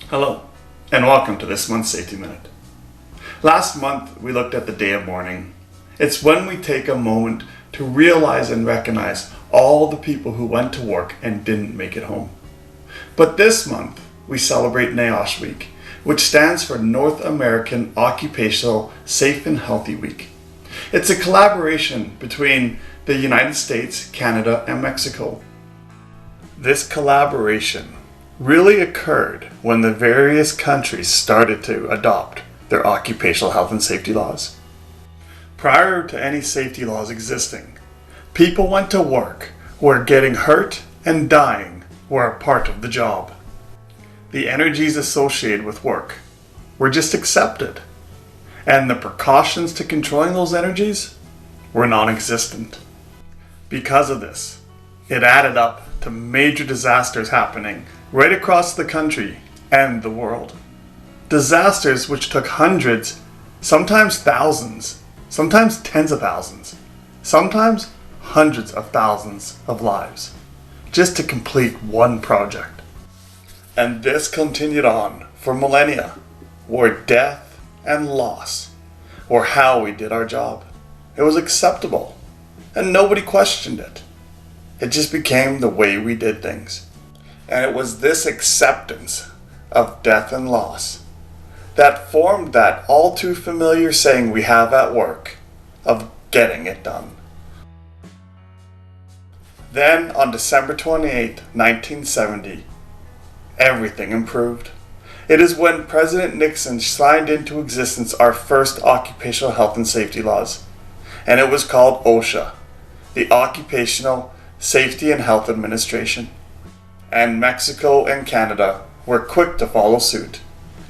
Hello, and welcome to this month's Safety Minute. Last month, we looked at the day of mourning. It's when we take a moment to realize and recognize all the people who went to work and didn't make it home. But this month, we celebrate NAOSH Week, which stands for North American Occupational Safe and Healthy Week. It's a collaboration between the United States, Canada, and Mexico. This collaboration really occurred when the various countries started to adopt their occupational health and safety laws. Prior to any safety laws existing, people went to work where getting hurt and dying were a part of the job. The energies associated with work were just accepted, and the precautions to controlling those energies were non-existent. Because of this, it added up to major disasters happening right across the country and the world. Disasters which took hundreds, sometimes thousands, sometimes tens of thousands, sometimes hundreds of thousands of lives, just to complete one project. And this continued on for millennia, where death and loss were how we did our job. It was acceptable, and nobody questioned it. It just became the way we did things. And it was this acceptance of death and loss that formed that all too familiar saying we have at work of getting it done. Then on December 28, 1970, everything improved. It is when President Nixon signed into existence our first occupational health and safety laws, and it was called OSHA, the Occupational Safety and Health Administration. And Mexico and Canada were quick to follow suit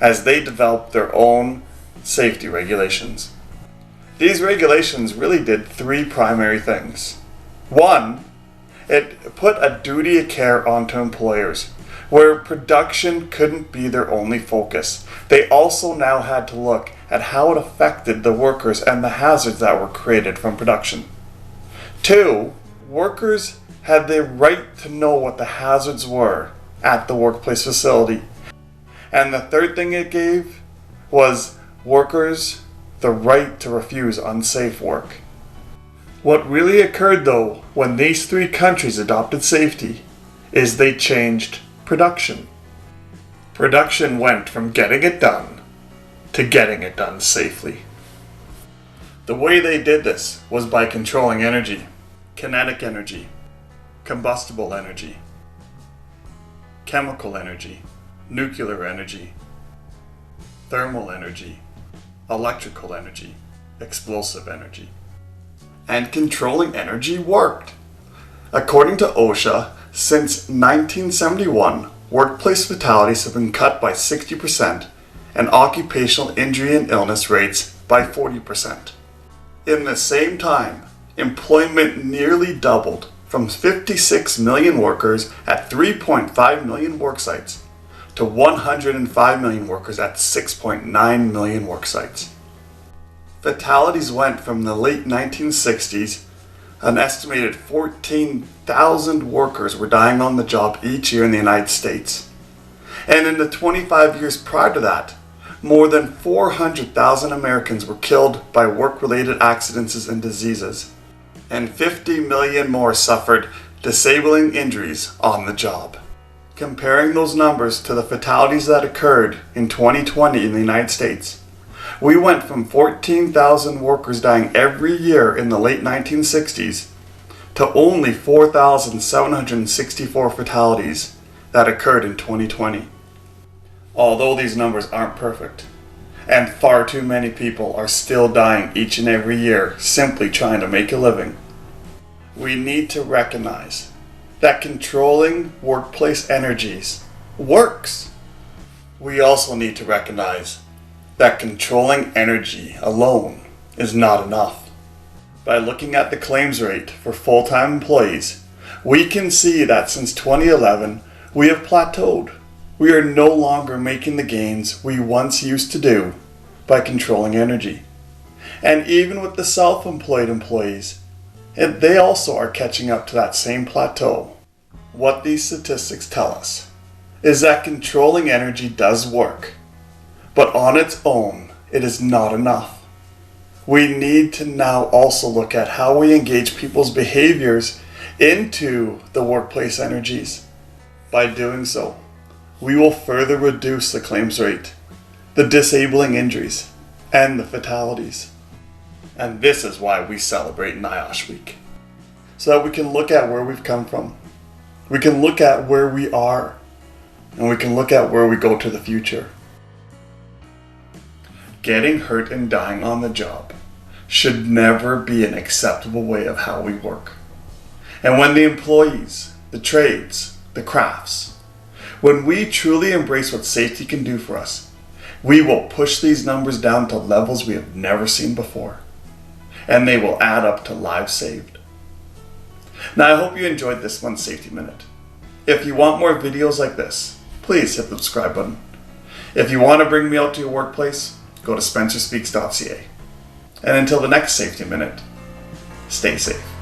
as they developed their own safety regulations. These regulations really did three primary things. One, it put a duty of care onto employers, where production couldn't be their only focus. They also now had to look at how it affected the workers and the hazards that were created from production. Two, workers had the right to know what the hazards were at the workplace facility. And the third thing it gave was workers the right to refuse unsafe work. What really occurred though when these three countries adopted safety is they changed production. Production went from getting it done to getting it done safely. The way they did this was by controlling energy, kinetic energy, combustible energy, chemical energy, nuclear energy, thermal energy, electrical energy, explosive energy. And controlling energy worked. According to OSHA, since 1971, workplace fatalities have been cut by 60% and occupational injury and illness rates by 40%. In the same time, employment nearly doubled from 56 million workers at 3.5 million worksites to 105 million workers at 6.9 million worksites. Fatalities went from the late 1960s, an estimated 14,000 workers were dying on the job each year in the United States. And in the 25 years prior to that, more than 400,000 Americans were killed by work-related accidents and diseases, and 50 million more suffered disabling injuries on the job. Comparing those numbers to the fatalities that occurred in 2020 in the United States, we went from 14,000 workers dying every year in the late 1960s to only 4,764 fatalities that occurred in 2020. Although these numbers aren't perfect, and far too many people are still dying each and every year simply trying to make a living, we need to recognize that controlling workplace energies works. We also need to recognize that controlling energy alone is not enough. By looking at the claims rate for full-time employees, we can see that since 2011, we have plateaued. We are no longer making the gains we once used to do by controlling energy. And even with the self-employed employees, they also are catching up to that same plateau. What these statistics tell us is that controlling energy does work, but on its own, it is not enough. We need to now also look at how we engage people's behaviors into the workplace energies. By doing so, we will further reduce the claims rate, the disabling injuries, and the fatalities. And this is why we celebrate NAOSH Week, so that we can look at where we've come from, we can look at where we are, and we can look at where we go to the future. Getting hurt and dying on the job should never be an acceptable way of how we work. And when the employees, the trades, the crafts, when we truly embrace what safety can do for us, we will push these numbers down to levels we have never seen before. And they will add up to lives saved. Now, I hope you enjoyed this month's Safety Minute. If you want more videos like this, please hit the subscribe button. If you want to bring me out to your workplace, go to spencerspeaks.ca. And until the next Safety Minute, stay safe.